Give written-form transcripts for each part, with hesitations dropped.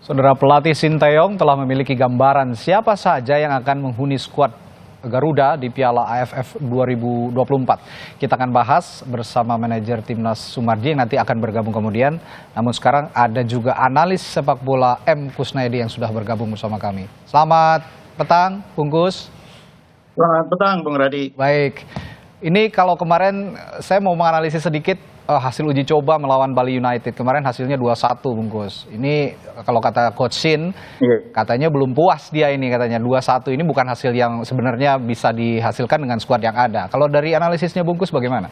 Saudara, pelatih Sinteyong telah memiliki gambaran siapa saja yang akan menghuni skuad Garuda di Piala AFF 2024. Kita akan bahas bersama manajer Timnas Sumarji yang nanti akan bergabung kemudian. Namun sekarang ada juga analis sepak bola M. Kusnaedi yang sudah bergabung bersama kami. Selamat petang, Bung Kus. Selamat petang, Bung Radi. Baik, ini kalau kemarin saya mau menganalisis sedikit hasil uji coba melawan Bali United. Kemarin hasilnya 2-1, Bungkus. Ini kalau kata Coach Shin, katanya belum puas dia ini, katanya 2-1 ini bukan hasil yang sebenarnya bisa dihasilkan dengan skuad yang ada. Kalau dari analisisnya Bungkus bagaimana?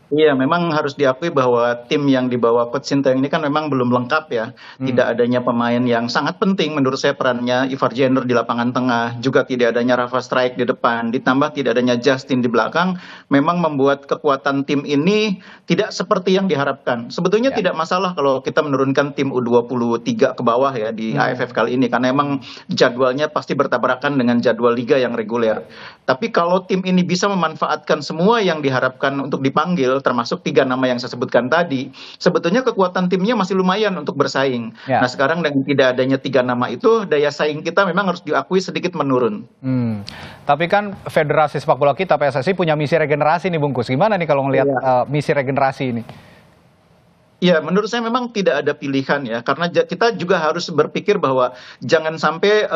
Iya, memang harus diakui bahwa tim yang dibawa Coach Sinteyong ini kan memang belum lengkap ya. Tidak adanya pemain yang sangat penting menurut saya perannya, Ivar Jenner di lapangan tengah, juga tidak adanya Rafa Struijk di depan, ditambah tidak adanya Justin di belakang, memang membuat kekuatan tim ini tidak seperti yang diharapkan. Sebetulnya tidak masalah kalau kita menurunkan tim U23 ke bawah ya di AFF kali ini, karena memang jadwalnya pasti bertabrakan dengan jadwal liga yang reguler. Tapi kalau tim ini bisa memanfaatkan semua yang diharapkan untuk dipanggil, termasuk 3 nama yang saya sebutkan tadi, sebetulnya kekuatan timnya masih lumayan untuk bersaing. Nah sekarang dengan tidak adanya 3 nama itu, daya saing kita memang harus diakui sedikit menurun. Tapi kan Federasi Sepak Bola kita, PSSI, punya misi regenerasi nih Bungkus. Gimana nih kalau ngelihat misi regenerasi ini? Ya, menurut saya memang tidak ada pilihan ya, karena kita juga harus berpikir bahwa jangan sampai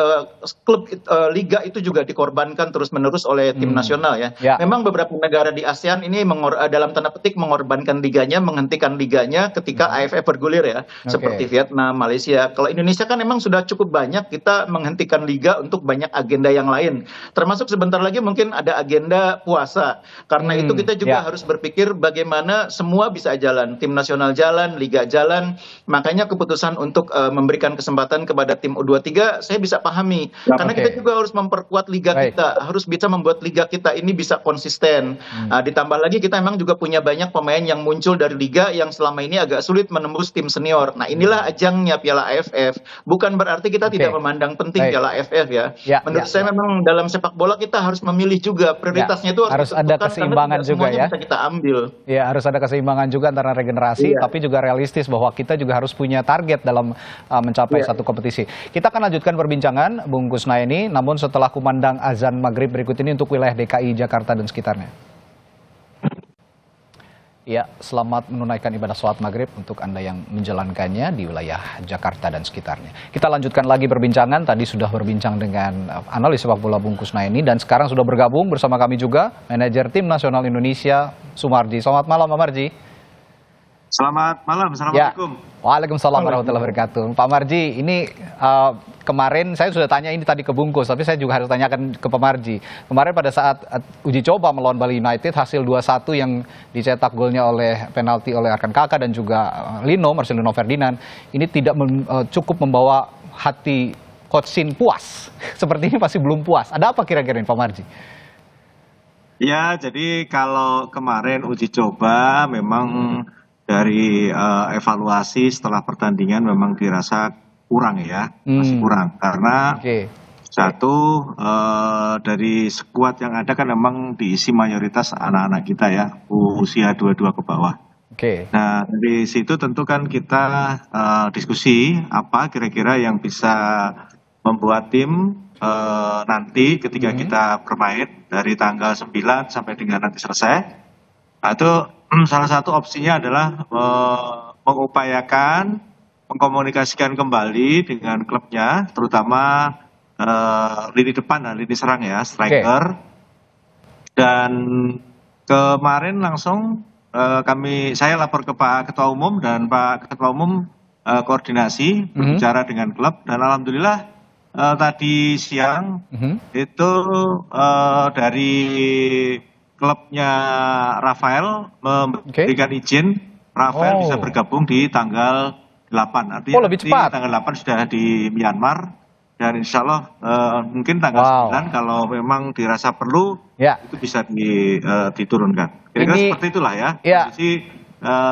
klub liga itu juga dikorbankan terus-menerus oleh tim nasional ya. Memang beberapa negara di ASEAN ini dalam tanda petik mengorbankan liganya, menghentikan liganya ketika AFF bergulir ya, seperti Vietnam, Malaysia. Kalau Indonesia kan memang sudah cukup banyak kita menghentikan liga untuk banyak agenda yang lain, termasuk sebentar lagi mungkin ada agenda puasa. Karena itu kita juga harus berpikir bagaimana semua bisa jalan, tim nasional jalan, liga jalan, makanya keputusan untuk memberikan kesempatan kepada tim U23 saya bisa pahami, karena kita juga harus memperkuat liga kita, harus bisa membuat liga kita ini bisa konsisten. Ditambah lagi kita memang juga punya banyak pemain yang muncul dari liga yang selama ini agak sulit menembus tim senior. Nah inilah ajangnya Piala AFF, bukan berarti kita tidak memandang penting Piala AFF ya. Menurut saya memang dalam sepak bola kita harus memilih juga, prioritasnya itu harus ada keseimbangan juga ya. Bisa kita ambil. Ya, harus ada keseimbangan juga antara regenerasi, tapi juga realistis bahwa kita juga harus punya target dalam mencapai satu kompetisi. Kita akan lanjutkan perbincangan Bung Kusnaedi, namun setelah kumandang azan maghrib berikut ini untuk wilayah DKI Jakarta dan sekitarnya. Ya, selamat menunaikan ibadah sholat maghrib untuk Anda yang menjalankannya di wilayah Jakarta dan sekitarnya. Kita lanjutkan lagi perbincangan, tadi sudah berbincang dengan analis sepak bola Bung Kusnaedi dan sekarang sudah bergabung bersama kami juga manajer Tim Nasional Indonesia Sumarji. Selamat malam Pak Marji. Selamat malam, Assalamualaikum. Waalaikumsalam warahmatullahi wabarakatuh. Pak Marji, ini kemarin saya sudah tanya ini tadi ke Bungkus, tapi saya juga harus tanyakan ke Pak Marji. Kemarin pada saat uji coba melawan Bali United, hasil 2-1 yang dicetak golnya oleh penalti oleh Arkan Kakak dan juga Marcelino Ferdinand, ini tidak cukup membawa hati Coach Shin puas. Sepertinya masih belum puas. Ada apa kira-kira Pak Marji? Ya, jadi kalau kemarin uji coba memang dari evaluasi setelah pertandingan memang dirasa kurang ya, masih kurang karena satu dari skuad yang ada kan memang diisi mayoritas anak-anak kita ya, usia 22 ke bawah. Nah dari situ tentu kan kita diskusi apa kira-kira yang bisa membuat tim nanti ketika kita bermain dari tanggal 9 sampai dengan nanti selesai. Itu salah satu opsinya adalah mengupayakan mengkomunikasikan kembali dengan klubnya, terutama lini depan dan lini serang ya, striker. Dan kemarin langsung saya lapor ke Pak Ketua Umum dan Pak Ketua Umum koordinasi berbicara dengan klub dan alhamdulillah tadi siang itu dari klubnya Rafael memberikan izin Rafael bisa bergabung di tanggal 8. Artinya lebih cepat. Tanggal 8 sudah di Myanmar dan insya Allah mungkin tanggal 9 kalau memang dirasa perlu itu bisa diturunkan. Kira-kira seperti itulah ya kondisi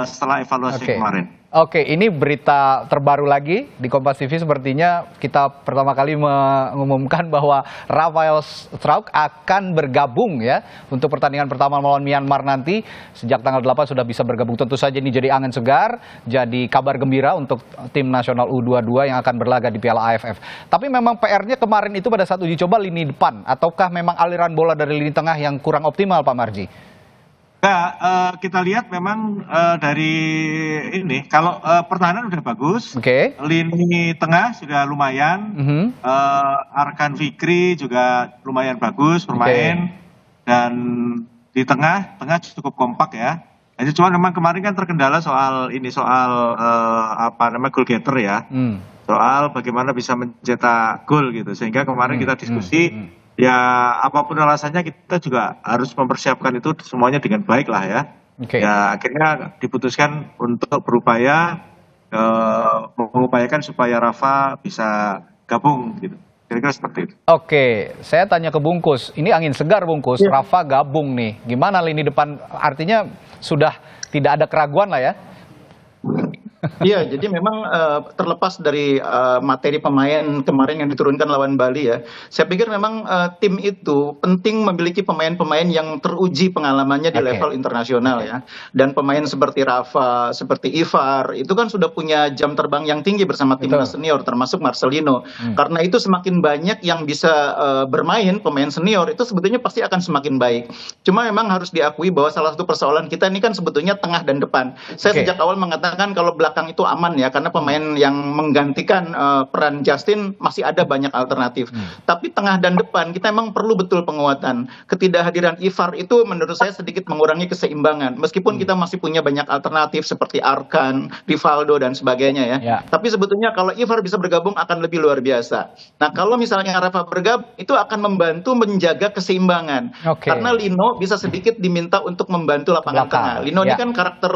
setelah evaluasi kemarin. Oke, ini berita terbaru lagi di Kompas TV. Sepertinya kita pertama kali mengumumkan bahwa Rafael Struijk akan bergabung ya untuk pertandingan pertama melawan Myanmar nanti. Sejak tanggal 8 sudah bisa bergabung. Tentu saja ini jadi angin segar, jadi kabar gembira untuk tim nasional U22 yang akan berlaga di Piala AFF. Tapi memang PR-nya kemarin itu pada saat uji coba lini depan, ataukah memang aliran bola dari lini tengah yang kurang optimal, Pak Marji? Nah, kita lihat memang dari ini, kalau pertahanan udah bagus, Oke. lini tengah sudah lumayan, Arkan Fikri juga lumayan bagus bermain, dan di tengah cukup kompak ya. Jadi cuma memang kemarin kan terkendala soal apa namanya goal getter ya, soal bagaimana bisa mencetak gol gitu, sehingga kemarin kita diskusi. Ya apapun alasannya kita juga harus mempersiapkan itu semuanya dengan baik lah ya. Ya akhirnya diputuskan untuk berupaya mengupayakan supaya Rafa bisa gabung gitu. Kira-kira seperti itu. Oke, saya tanya ke Bungkus. Ini angin segar Bungkus. Rafa gabung nih. Gimana lini depan? Artinya sudah tidak ada keraguan lah ya? Iya, jadi memang terlepas dari materi pemain kemarin yang diturunkan lawan Bali ya, saya pikir memang tim itu penting memiliki pemain-pemain yang teruji pengalamannya di level internasional ya. Dan pemain seperti Rafa, seperti Ivar, itu kan sudah punya jam terbang yang tinggi bersama timnas senior, termasuk Marcelino. Karena itu semakin banyak yang bisa bermain pemain senior, itu sebetulnya pasti akan semakin baik. Cuma memang harus diakui bahwa salah satu persoalan kita ini kan sebetulnya tengah dan depan. Saya sejak awal mengatakan kalau belakang itu aman ya, karena pemain yang menggantikan peran Justin masih ada banyak alternatif. Tapi tengah dan depan kita memang perlu betul penguatan. Ketidakhadiran Ivar itu menurut saya sedikit mengurangi keseimbangan. Meskipun kita masih punya banyak alternatif seperti Arkan, Rivaldo dan sebagainya ya. Tapi sebetulnya kalau Ivar bisa bergabung akan lebih luar biasa. Nah kalau misalnya Rafa bergabung itu akan membantu menjaga keseimbangan. Karena Lino bisa sedikit diminta untuk membantu lapangan tengah. Lino ini kan karakter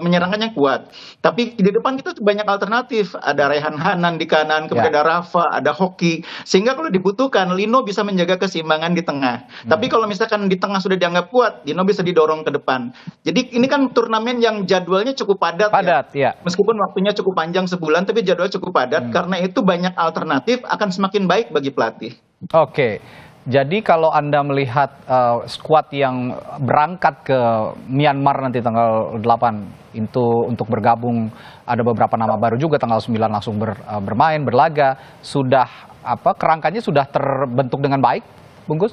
menyerangnya kuat. Tapi di depan kita banyak alternatif, ada Rehan Hanan di kanan, kemudian ada Rafa, ada Hoki, sehingga kalau dibutuhkan Lino bisa menjaga keseimbangan di tengah. Tapi kalau misalkan di tengah sudah dianggap kuat, Lino bisa didorong ke depan. Jadi ini kan turnamen yang jadwalnya cukup padat ya. Meskipun waktunya cukup panjang sebulan, tapi jadwalnya cukup padat. Karena itu banyak alternatif akan semakin baik bagi pelatih. Oke. Jadi kalau Anda melihat skuad yang berangkat ke Myanmar nanti tanggal 8 itu untuk bergabung, ada beberapa nama baru juga tanggal 9 langsung bermain, berlaga, sudah kerangkanya sudah terbentuk dengan baik, Bungkus?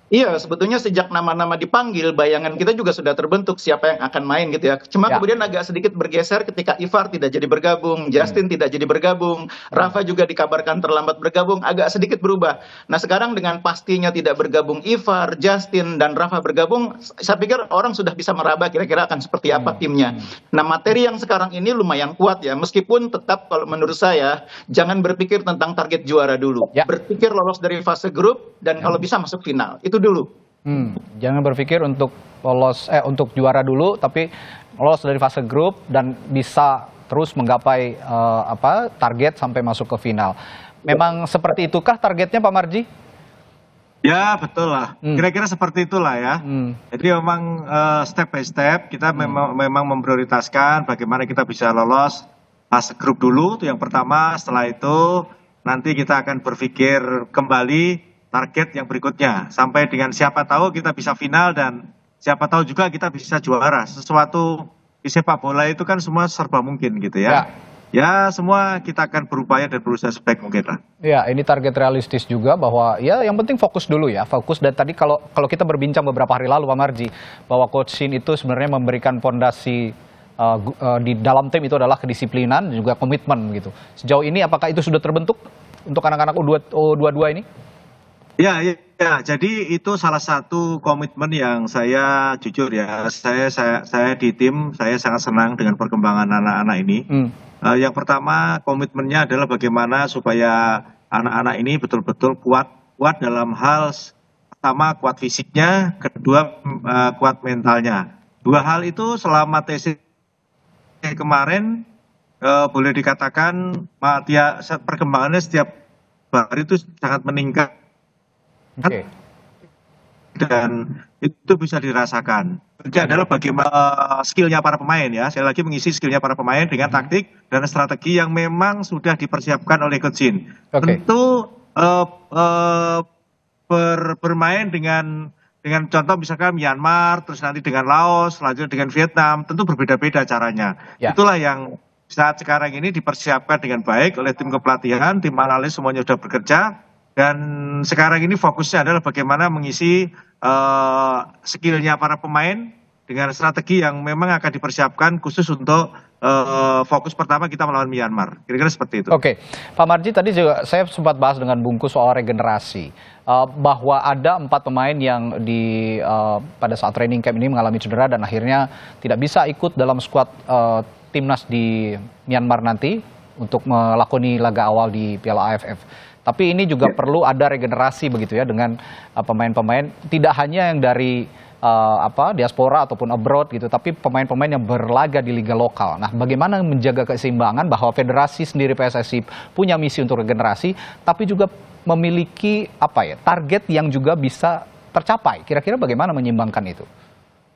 Iya, sebetulnya sejak nama-nama dipanggil, bayangan kita juga sudah terbentuk siapa yang akan main gitu ya. Cuma kemudian agak sedikit bergeser ketika Ivar tidak jadi bergabung, Justin tidak jadi bergabung, Rafa juga dikabarkan terlambat bergabung, agak sedikit berubah. Nah sekarang dengan pastinya tidak bergabung Ivar, Justin, dan Rafa bergabung, saya pikir orang sudah bisa meraba kira-kira akan seperti apa timnya. Nah materi yang sekarang ini lumayan kuat ya, meskipun tetap kalau menurut saya, jangan berpikir tentang target juara dulu. Berpikir lolos dari fase grup, dan kalau bisa masuk final. Itu dulu. Jangan berpikir untuk lolos untuk juara dulu, tapi lolos dari fase grup dan bisa terus menggapai target sampai masuk ke final. Memang seperti itukah targetnya Pak Marji? Ya betul lah, kira-kira seperti itulah ya. Jadi memang step by step kita memang memprioritaskan bagaimana kita bisa lolos fase grup dulu, itu yang pertama. Setelah itu nanti kita akan berpikir kembali target yang berikutnya, sampai dengan siapa tahu kita bisa final dan siapa tahu juga kita bisa juara. Sesuatu di sepak bola itu kan semua serba mungkin gitu ya. Ya semua kita akan berupaya dan berusaha sebaik mungkin lah. Ya ini target realistis juga, bahwa ya yang penting fokus dulu ya, fokus. Dan tadi kalau kita berbincang beberapa hari lalu Pak Marji, bahwa Coach Shin itu sebenarnya memberikan fondasi di dalam tim itu adalah kedisiplinan dan juga komitmen gitu. Sejauh ini apakah itu sudah terbentuk untuk anak-anak U22 ini? Ya, jadi itu salah satu komitmen yang saya jujur ya, saya di tim, saya sangat senang dengan perkembangan anak-anak ini. Yang pertama komitmennya adalah bagaimana supaya anak-anak ini betul-betul kuat dalam hal pertama kuat fisiknya, kedua kuat mentalnya. Dua hal itu selama TC kemarin boleh dikatakan perkembangannya setiap hari itu sangat meningkat. Dan itu bisa dirasakan. Kerja adalah bagaimana skillnya para pemain ya. Saya lagi mengisi skillnya para pemain dengan taktik dan strategi yang memang sudah dipersiapkan oleh Coach Jin. Oke. Tentu bermain dengan contoh misalkan Myanmar, terus nanti dengan Laos, selanjutnya dengan Vietnam, tentu berbeda-beda caranya. Ya. Itulah yang saat sekarang ini dipersiapkan dengan baik oleh tim kepelatihan, tim analis semuanya sudah bekerja, dan sekarang ini fokusnya adalah bagaimana mengisi skillnya para pemain dengan strategi yang memang akan dipersiapkan khusus untuk fokus pertama kita melawan Myanmar. Kira-kira seperti itu. Oke, Pak Marji, tadi juga saya sempat bahas dengan Bungkus soal regenerasi, bahwa ada 4 pemain yang pada saat training camp ini mengalami cedera dan akhirnya tidak bisa ikut dalam skuad timnas di Myanmar nanti untuk melakoni laga awal di Piala AFF. Tapi ini juga perlu ada regenerasi begitu ya dengan pemain-pemain tidak hanya yang dari diaspora ataupun abroad gitu, tapi pemain-pemain yang berlaga di liga lokal. Nah, bagaimana menjaga keseimbangan bahwa federasi sendiri PSSI punya misi untuk regenerasi, tapi juga memiliki target yang juga bisa tercapai. Kira-kira bagaimana menyeimbangkan itu?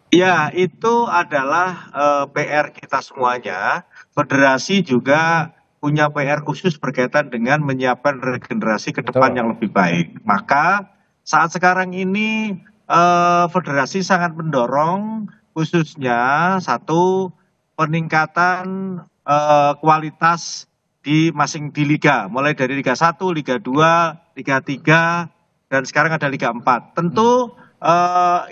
Ya, itu adalah PR kita semuanya. Federasi juga punya PR khusus berkaitan dengan menyiapkan regenerasi ke depan yang lebih baik. Maka saat sekarang ini federasi sangat mendorong khususnya satu peningkatan kualitas di liga, mulai dari Liga 1, Liga 2, Liga 3, dan sekarang ada Liga 4. Tentu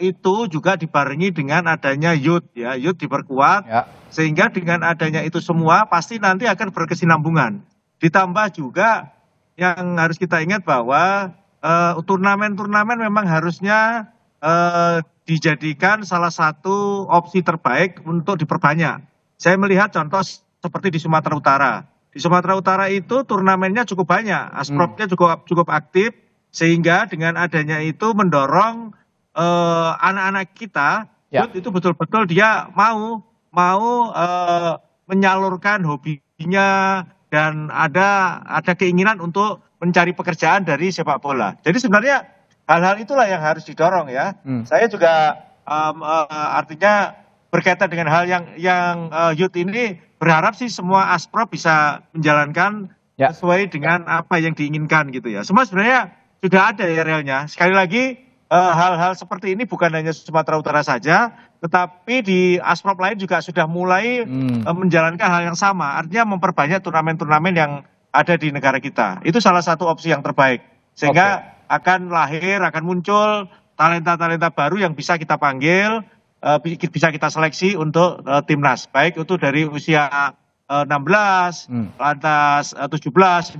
itu juga dibarengi dengan adanya youth ya, youth diperkuat. Ya. Sehingga dengan adanya itu semua pasti nanti akan berkesinambungan. Ditambah juga yang harus kita ingat bahwa turnamen-turnamen memang harusnya dijadikan salah satu opsi terbaik untuk diperbanyak. Saya melihat contoh seperti di Sumatera Utara. Di Sumatera Utara itu turnamennya cukup banyak, Asprofnya cukup aktif, sehingga dengan adanya itu mendorong anak-anak kita itu betul-betul dia mau menyalurkan hobinya dan ada keinginan untuk mencari pekerjaan dari sepak bola. Jadi sebenarnya hal-hal itulah yang harus didorong ya. Saya juga artinya berkaitan dengan hal yang youth ini berharap sih semua Asprof bisa menjalankan sesuai dengan apa yang diinginkan gitu ya. Semua sebenarnya sudah ada ya realnya. Sekali lagi hal-hal seperti ini bukan hanya Sumatera Utara saja, tetapi di Asprop lain juga sudah mulai menjalankan hal yang sama. Artinya memperbanyak turnamen-turnamen yang ada di negara kita. Itu salah satu opsi yang terbaik. Sehingga akan muncul talenta-talenta baru yang bisa kita panggil, bisa kita seleksi untuk timnas. Baik itu dari usia 16, lantas 17, 19,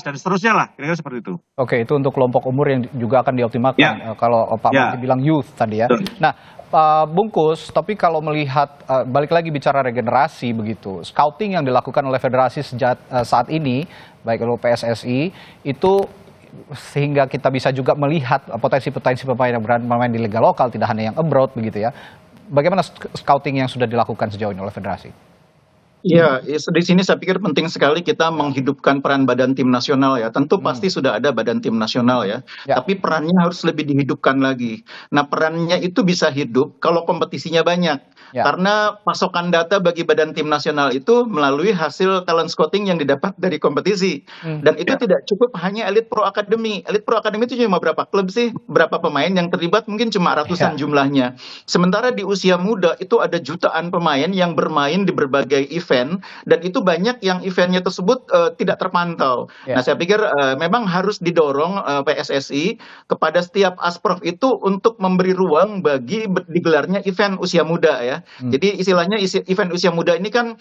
dan seterusnya lah. Kira-kira seperti itu. Oke, itu untuk kelompok umur yang juga akan dioptimalkan. Kalau Pak Marji bilang youth tadi ya. Nah, Pak Bungkus, tapi kalau melihat, balik lagi bicara regenerasi begitu, scouting yang dilakukan oleh federasi sejak saat ini, baik oleh PSSI, itu sehingga kita bisa juga melihat potensi-potensi pemain yang bermain di liga lokal, tidak hanya yang abroad begitu ya. Bagaimana scouting yang sudah dilakukan sejauh ini oleh federasi? Ya, di sini saya pikir penting sekali kita menghidupkan peran badan tim nasional ya. Tentu pasti sudah ada badan tim nasional ya, tapi perannya harus lebih dihidupkan lagi. Nah, perannya itu bisa hidup kalau kompetisinya banyak. Karena pasokan data bagi badan tim nasional itu melalui hasil talent scouting yang didapat dari kompetisi. Dan itu tidak cukup hanya Elite Pro Academy. Elite Pro Academy itu cuma berapa klub sih? Berapa pemain yang terlibat? Mungkin cuma ratusan jumlahnya. Sementara di usia muda itu ada jutaan pemain yang bermain di berbagai event, dan itu banyak yang eventnya tersebut tidak terpantau. Nah, saya pikir memang harus didorong PSSI kepada setiap Asprof itu untuk memberi ruang bagi digelarnya event usia muda ya. Jadi istilahnya event usia muda ini kan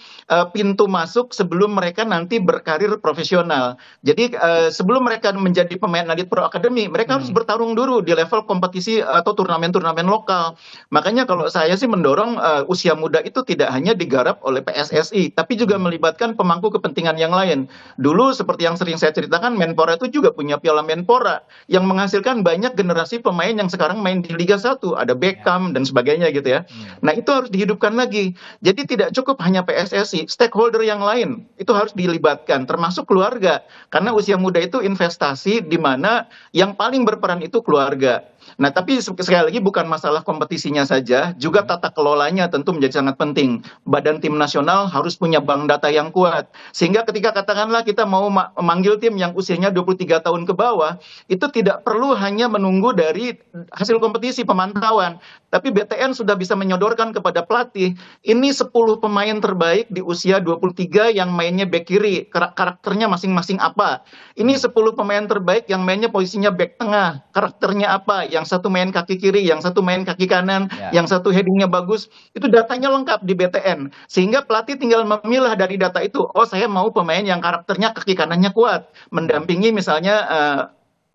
pintu masuk sebelum mereka nanti berkarir profesional. Jadi sebelum mereka menjadi pemain Elite Pro Academy, mereka harus bertarung dulu di level kompetisi atau turnamen-turnamen lokal. Makanya kalau saya sih mendorong usia muda itu tidak hanya digarap oleh PSSI, tapi juga melibatkan pemangku kepentingan yang lain. Dulu seperti yang sering saya ceritakan, Menpora itu juga punya Piala Menpora yang menghasilkan banyak generasi pemain yang sekarang main di Liga 1, ada Beckham dan sebagainya gitu ya. Nah, itu harus harus dihidupkan lagi. Jadi tidak cukup hanya PSSI, stakeholder yang lain itu harus dilibatkan, termasuk keluarga. Karena usia muda itu investasi di mana yang paling berperan itu keluarga. Nah, tapi sekali lagi bukan masalah kompetisinya saja, juga tata kelolanya tentu menjadi sangat penting. Badan tim nasional harus punya bank data yang kuat. Sehingga ketika katakanlah kita mau memanggil tim yang usianya 23 tahun ke bawah, itu tidak perlu hanya menunggu dari hasil kompetisi pemantauan. Tapi BTN sudah bisa menyodorkan kepada pelatih, ini 10 pemain terbaik di usia 23 yang mainnya back kiri, karakternya masing-masing apa. Ini 10 pemain terbaik yang mainnya posisinya back tengah, karakternya apa. Yang satu main kaki kiri, yang satu main kaki kanan, yang satu headingnya bagus. Itu datanya lengkap di BTN. Sehingga pelatih tinggal memilah dari data itu, oh saya mau pemain yang karakternya kaki kanannya kuat, mendampingi misalnya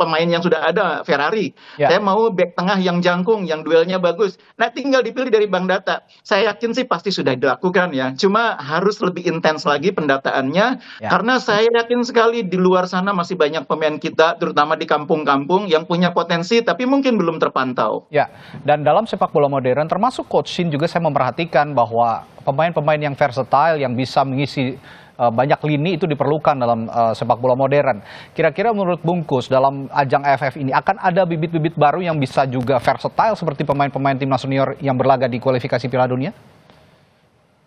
pemain yang sudah ada, Ferrari. Saya mau back tengah yang jangkung, yang duelnya bagus. Nah, tinggal dipilih dari bank data. Saya yakin sih pasti sudah dilakukan ya. Cuma harus lebih intens lagi pendataannya. Karena saya yakin sekali di luar sana masih banyak pemain kita, terutama di kampung-kampung, yang punya potensi tapi mungkin belum terpantau. Ya, dan dalam sepak bola modern, termasuk Coach Shin juga saya memperhatikan bahwa pemain-pemain yang versatile, yang bisa mengisi banyak lini itu diperlukan dalam sepak bola modern. Kira-kira menurut Bungkus dalam ajang AFF ini akan ada bibit-bibit baru yang bisa juga versatile seperti pemain-pemain timnas senior yang berlaga di kualifikasi Piala Dunia?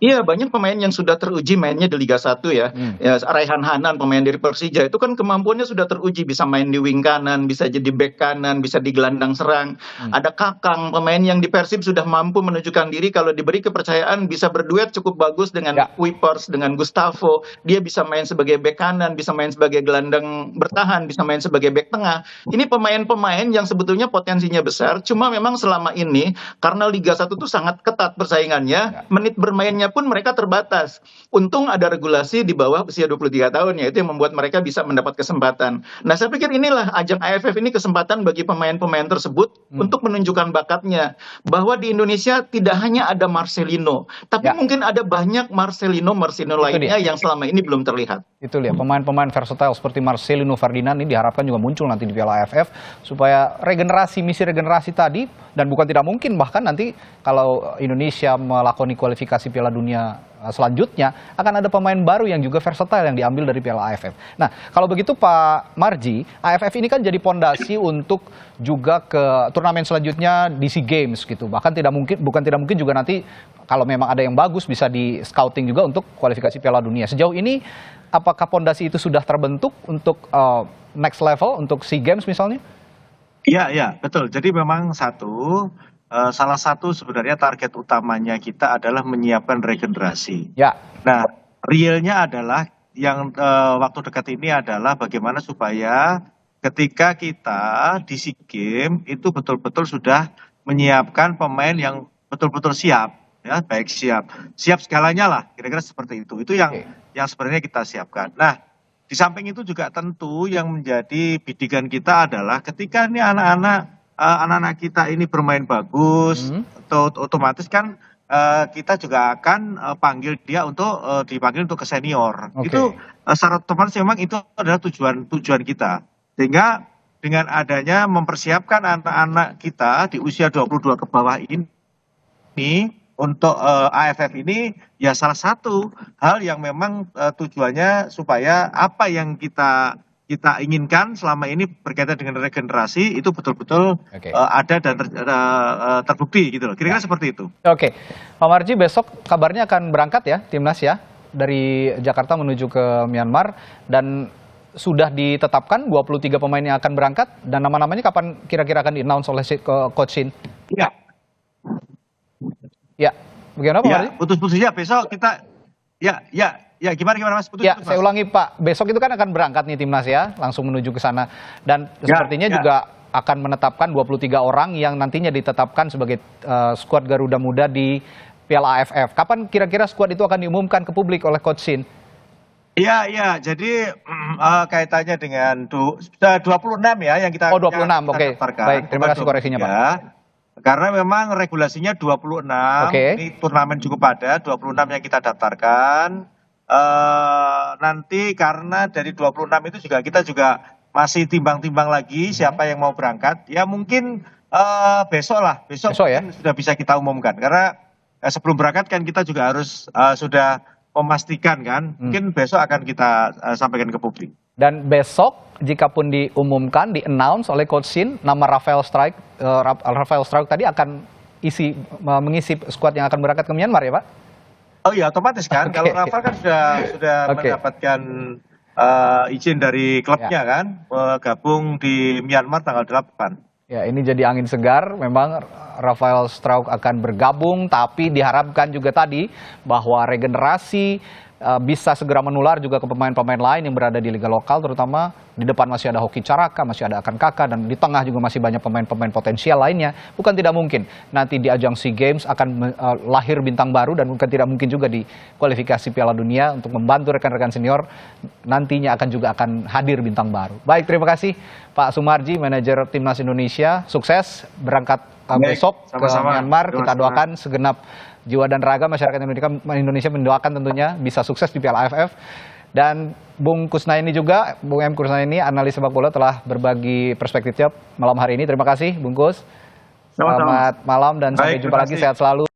Iya, banyak pemain yang sudah teruji mainnya di Liga 1 ya. Ya, Raihan Hanan, pemain dari Persija, itu kan kemampuannya sudah teruji. Bisa main di wing kanan, bisa jadi back kanan, bisa di gelandang serang. Ada Kakang, pemain yang di Persib sudah mampu menunjukkan diri kalau diberi kepercayaan bisa berduet cukup bagus dengan Kuipers, dengan Gustavo. Dia bisa main sebagai back kanan, bisa main sebagai gelandang bertahan, bisa main sebagai back tengah. Ini pemain-pemain yang sebetulnya potensinya besar, cuma memang selama ini karena Liga 1 itu sangat ketat persaingannya, menit bermainnya pun mereka terbatas. Untung ada regulasi di bawah usia 23 tahun, yaitu yang membuat mereka bisa mendapat kesempatan. Nah, saya pikir inilah ajang AFF ini kesempatan bagi pemain-pemain tersebut untuk menunjukkan bakatnya. Bahwa di Indonesia tidak hanya ada Marcelino, tapi mungkin ada banyak Marcelino lainnya yang selama ini belum terlihat. Itu dia, pemain-pemain versatile seperti Marcelino Ferdinand ini diharapkan juga muncul nanti di Piala AFF supaya misi regenerasi tadi, dan bukan tidak mungkin bahkan nanti kalau Indonesia melakoni kualifikasi Piala Dunia selanjutnya akan ada pemain baru yang juga versatile yang diambil dari Piala AFF. Nah, kalau begitu Pak Marji, AFF ini kan jadi pondasi untuk juga ke turnamen selanjutnya di SEA Games gitu. Bahkan bukan tidak mungkin juga nanti kalau memang ada yang bagus bisa di scouting juga untuk kualifikasi Piala Dunia. Sejauh ini apakah pondasi itu sudah terbentuk untuk next level untuk SEA Games misalnya? Iya, betul. Jadi memang salah satu sebenarnya target utamanya kita adalah menyiapkan regenerasi. Nah, realnya adalah yang waktu dekat ini adalah bagaimana supaya ketika kita di SEA Games itu betul-betul sudah menyiapkan pemain yang betul-betul siap, ya, baik siap segalanya lah, kira-kira seperti itu. Itu yang sebenarnya kita siapkan. Nah, di samping itu juga tentu yang menjadi bidikan kita adalah ketika ini anak-anak kita ini bermain bagus, otomatis kan kita juga akan panggil dia untuk dipanggil untuk ke senior. Itu secara otomatis memang itu adalah tujuan kita. Sehingga dengan adanya mempersiapkan anak-anak kita di usia 22 ke bawah ini untuk AFF ini ya salah satu hal yang memang tujuannya supaya apa yang kita inginkan selama ini berkaitan dengan regenerasi itu betul-betul ada dan terbukti gitu loh. Kira-kira seperti itu. Oke, Pak Marji, besok kabarnya akan berangkat ya timnas ya dari Jakarta menuju ke Myanmar, dan sudah ditetapkan 23 pemain yang akan berangkat, dan nama-namanya kapan kira-kira akan di-announce oleh Coach Shin? Iya. Ya, bagaimana Pak Marji? Putus-putusnya besok kita ya gimana Mas? Putus, saya ulangi Pak, besok itu kan akan berangkat nih timnas ya, langsung menuju ke sana, dan sepertinya juga akan menetapkan 23 orang yang nantinya ditetapkan sebagai skuad Garuda Muda di Piala AFF. Kapan kira-kira skuad itu akan diumumkan ke publik oleh Coach Shin? Iya, jadi kaitannya dengan 26 ya yang kita 26, oke. Baik, terima kasih koreksinya Pak. Karena memang regulasinya 26, ini turnamen cukup padat, 26 yang kita daftarkan. Nanti karena dari 26 itu kita juga masih timbang-timbang lagi siapa yang mau berangkat. Ya mungkin besok ya? Sudah bisa kita umumkan. Karena sebelum berangkat kan kita juga harus sudah memastikan kan, mungkin besok akan kita sampaikan ke publik. Dan besok jika pun diumumkan, di-announce oleh Coach Shin, nama Rafael Struijk tadi akan mengisi skuad yang akan berangkat ke Myanmar ya Pak? Oh iya otomatis kan, kalau Rafael kan sudah mendapatkan izin dari klubnya kan, gabung di Myanmar tanggal 8. Ya, ini jadi angin segar. Memang Rafael Struijk akan bergabung, tapi diharapkan juga tadi bahwa regenerasi bisa segera menular juga ke pemain-pemain lain yang berada di liga lokal, terutama di depan masih ada Hoki Caraka, masih ada Akan Kakak, dan di tengah juga masih banyak pemain-pemain potensial lainnya. Bukan tidak mungkin nanti di ajang SEA Games akan lahir bintang baru, dan bukan tidak mungkin juga di kualifikasi Piala Dunia untuk membantu rekan-rekan senior nantinya akan hadir bintang baru. Baik, terima kasih Pak Sumarji, manajer Timnas Indonesia. Sukses berangkat besok ke Myanmar. Kita doakan segenap jiwa dan raga masyarakat Indonesia mendoakan tentunya bisa sukses di Piala AFF. Dan Bung Kusnaini juga, Bung M. Kusnaini, analis sepak bola, telah berbagi perspektifnya malam hari ini. Terima kasih Bung Kus. Selamat malam dan sampai jumpa lagi, sehat selalu.